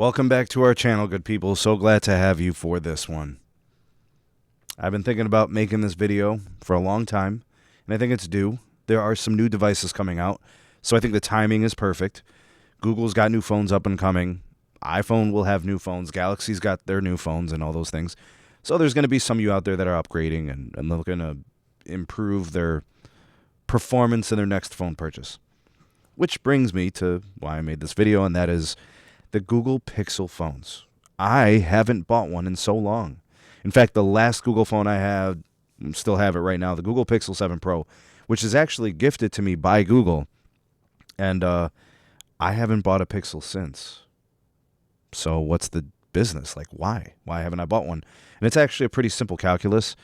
Welcome back to our channel, good people. So glad to have you for this one. I've been thinking about making this video for a long time, and I think it's due. There are some new devices coming out, so I think the timing is perfect. Google's got new phones up and coming. iPhone will have new phones. Galaxy's got their new phones and all those things. So there's going to be some of you out there that are upgrading and looking to improve their performance in their next phone purchase. Which brings me to why I made this video, and that is the Google Pixel phones. I haven't bought one in so long. In fact, the last Google phone I had, still have it right now, the Google Pixel 7 Pro, which is actually gifted to me by Google. And I haven't bought a Pixel since. So what's the business? Like, why? Why haven't I bought one? And it's actually a pretty simple calculus.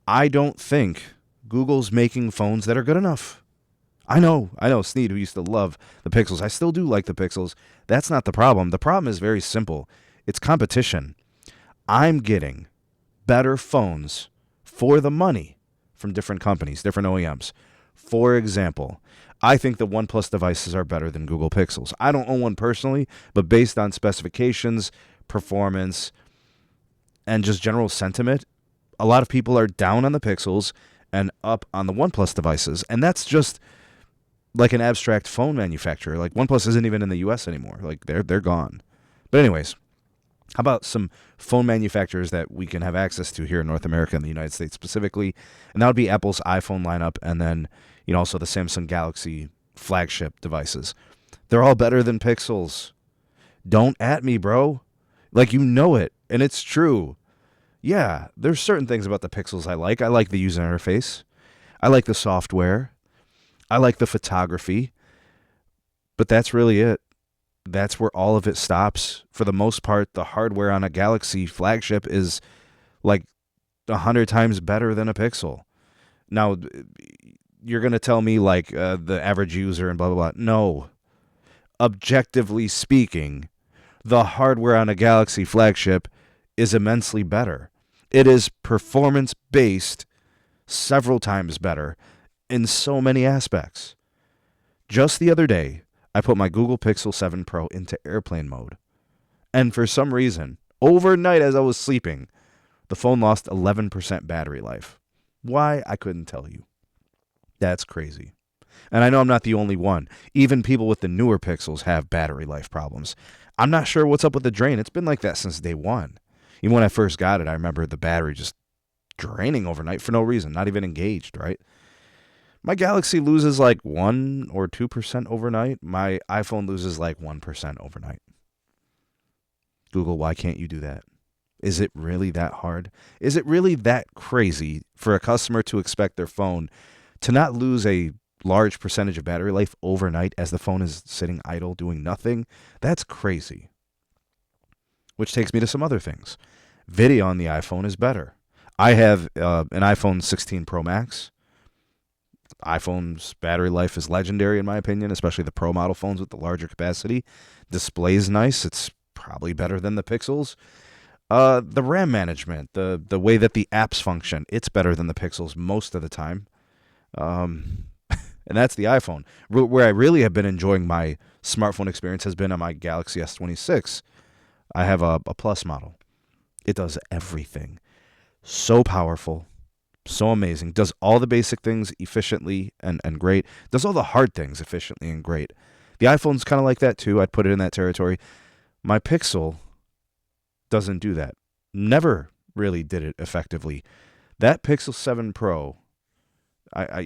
I don't think Google's making phones that are good enough. I know, Sneed, who used to love the Pixels. I still do like the Pixels. That's not the problem. The problem is very simple. It's competition. I'm getting better phones for the money from different companies, different OEMs. For example, I think the OnePlus devices are better than Google Pixels. I don't own one personally, but based on specifications, performance, and just general sentiment, a lot of people are down on the Pixels and up on the OnePlus devices. And that's just like an abstract phone manufacturer. Like OnePlus isn't even in the US anymore. Like they're gone. But anyways, how about some phone manufacturers that we can have access to here in North America and the United States specifically? And that would be Apple's iPhone lineup, and then, also the Samsung Galaxy flagship devices. They're all better than Pixels. Don't at me, bro. Like, you know it, and it's true. Yeah, there's certain things about the Pixels I like. I like the user interface. I like the software. I like the photography. But that's really it. That's where all of it stops. For the most part, the hardware on a Galaxy flagship is like 100 times better than a Pixel. Now, you're going to tell me like the average user and blah, blah, blah. No. Objectively speaking, the hardware on a Galaxy flagship is immensely better. It is performance-based, several times better in so many aspects. Just the other day, I put my Google Pixel 7 Pro into airplane mode. And for some reason, overnight as I was sleeping, the phone lost 11% battery life. Why? I couldn't tell you. That's crazy. And I know I'm not the only one. Even people with the newer Pixels have battery life problems. I'm not sure what's up with the drain. It's been like that since day one. Even when I first got it, I remember the battery just draining overnight for no reason, not even engaged, right? My Galaxy loses like 1 or 2% overnight. My iPhone loses like 1% overnight. Google, why can't you do that? Is it really that hard? Is it really that crazy for a customer to expect their phone to not lose a large percentage of battery life overnight as the phone is sitting idle doing nothing? That's crazy. Which takes me to some other things. Video on the iPhone is better. I have an iPhone 16 Pro Max. iPhone's battery life is legendary in my opinion, especially the Pro model phones with the larger capacity. Display's nice. It's probably better than the Pixels. The RAM management, the way that the apps function, it's better than the Pixels most of the time. And that's the iPhone. Where I really have been enjoying my smartphone experience has been on my Galaxy S26. I have a Plus model. It does everything. So powerful. So amazing. Does all the basic things efficiently and great. Does all the hard things efficiently and great. The iPhone's kind of like that too. I'd put it in that territory. My Pixel doesn't do that. Never really did it effectively. That Pixel 7 Pro, I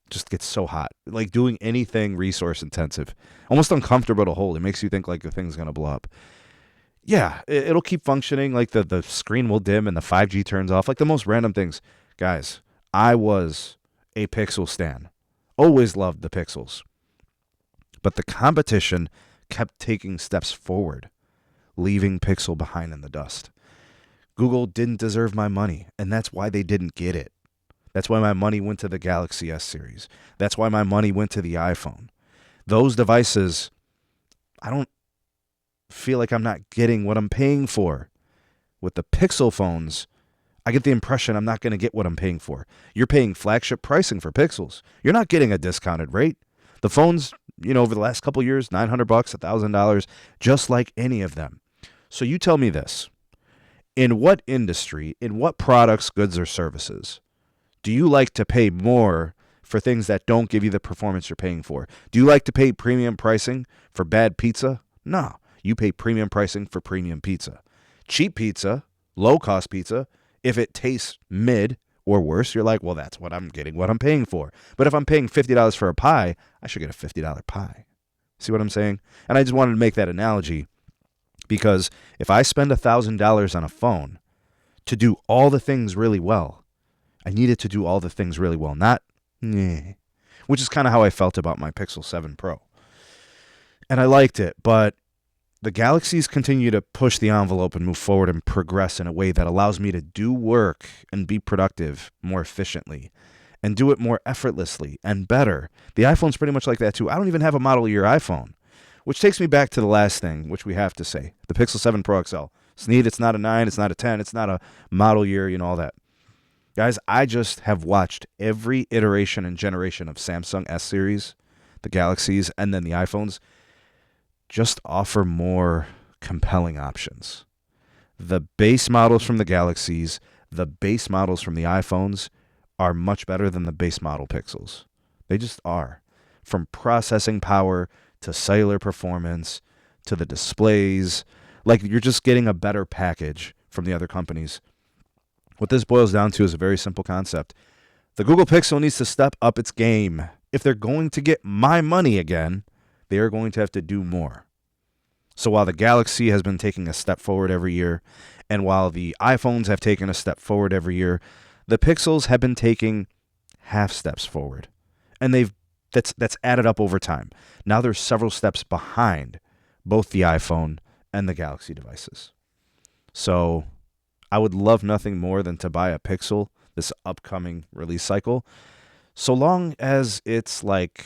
just gets so hot. Like doing anything resource intensive. Almost uncomfortable to hold. It makes you think like the thing's going to blow up. Yeah, it'll keep functioning. Like the screen will dim and the 5G turns off. Like the most random things. Guys, I was a Pixel stan. Always loved the Pixels. But the competition kept taking steps forward, leaving Pixel behind in the dust. Google didn't deserve my money, and that's why they didn't get it. That's why my money went to the Galaxy S series. That's why my money went to the iPhone. Those devices, I don't feel like I'm not getting what I'm paying for. With the Pixel phones, I get the impression I'm not going to get what I'm paying for. You're paying flagship pricing for Pixels. You're not getting a discounted rate. The phones over the last couple of years, $900, $1,000, just like any of them. So you tell me this. In what industry, in what products, goods, or services do you like to pay more for things that don't give you the performance you're paying for? Do you like to pay premium pricing for bad pizza? No. You pay premium pricing for premium pizza. Cheap pizza, low-cost pizza, if it tastes mid or worse, you're like, well, that's what I'm getting, what I'm paying for. But if I'm paying $50 for a pie, I should get a $50 pie. See what I'm saying? And I just wanted to make that analogy because if I spend $1,000 on a phone to do all the things really well, I need it to do all the things really well, not which is kind of how I felt about my Pixel 7 Pro. And I liked it, but the Galaxies continue to push the envelope and move forward and progress in a way that allows me to do work and be productive more efficiently and do it more effortlessly and better. The iPhone's pretty much like that too. I don't even have a model year iPhone, which takes me back to the last thing, which we have to say. The Pixel 7 Pro XL. Sneed, it's not a 9, it's not a 10, it's not a model year, all that. Guys, I just have watched every iteration and generation of Samsung S series, the Galaxies, and then the iPhones just offer more compelling options. The base models from the Galaxies, the base models from the iPhones are much better than the base model Pixels. They just are. From processing power to cellular performance to the displays, like you're just getting a better package from the other companies. What this boils down to is a very simple concept. The Google Pixel needs to step up its game. If they're going to get my money again, they are going to have to do more. So while the Galaxy has been taking a step forward every year, and while the iPhones have taken a step forward every year, the Pixels have been taking half steps forward. And that's added up over time. Now there's several steps behind both the iPhone and the Galaxy devices. So I would love nothing more than to buy a Pixel this upcoming release cycle, so long as it's like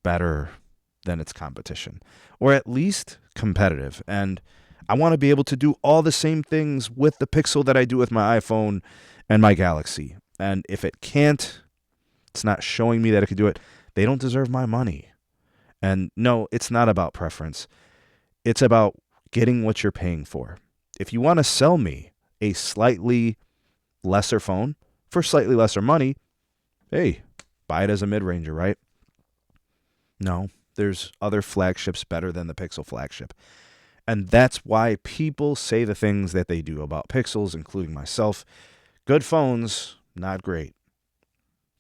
better than its competition, or at least competitive. And I want to be able to do all the same things with the Pixel that I do with my iPhone and my Galaxy. And if it can't, it's not showing me that it could do it, they don't deserve my money. And no, it's not about preference. It's about getting what you're paying for. If you want to sell me a slightly lesser phone for slightly lesser money, hey, buy it as a mid-ranger, right? No, there's other flagships better than the Pixel flagship. And that's why people say the things that they do about Pixels, including myself. Good phones, not great.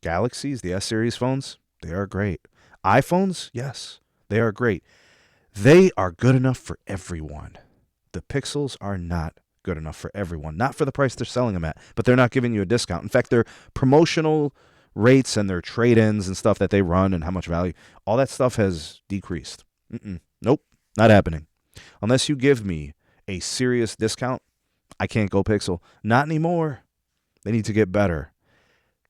Galaxies, the S-series phones, they are great. iPhones, yes, they are great. They are good enough for everyone. The Pixels are not good enough for everyone. Not for the price they're selling them at, but they're not giving you a discount. In fact, their promotional rates and their trade-ins and stuff that they run and how much value, all that stuff has decreased. Nope, not happening. Unless you give me a serious discount, I can't go Pixel. Not anymore. They need to get better.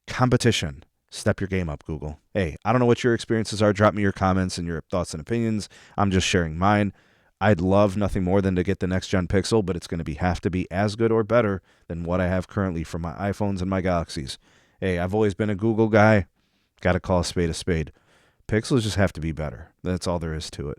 Competition. Step your game up, Google. Hey, I don't know what your experiences are. Drop me your comments and your thoughts and opinions. I'm just sharing mine. I'd love nothing more than to get the next-gen Pixel, but it's going to have to be as good or better than what I have currently for my iPhones and my Galaxies. Hey, I've always been a Google guy. Got to call a spade a spade. Pixels just have to be better. That's all there is to it.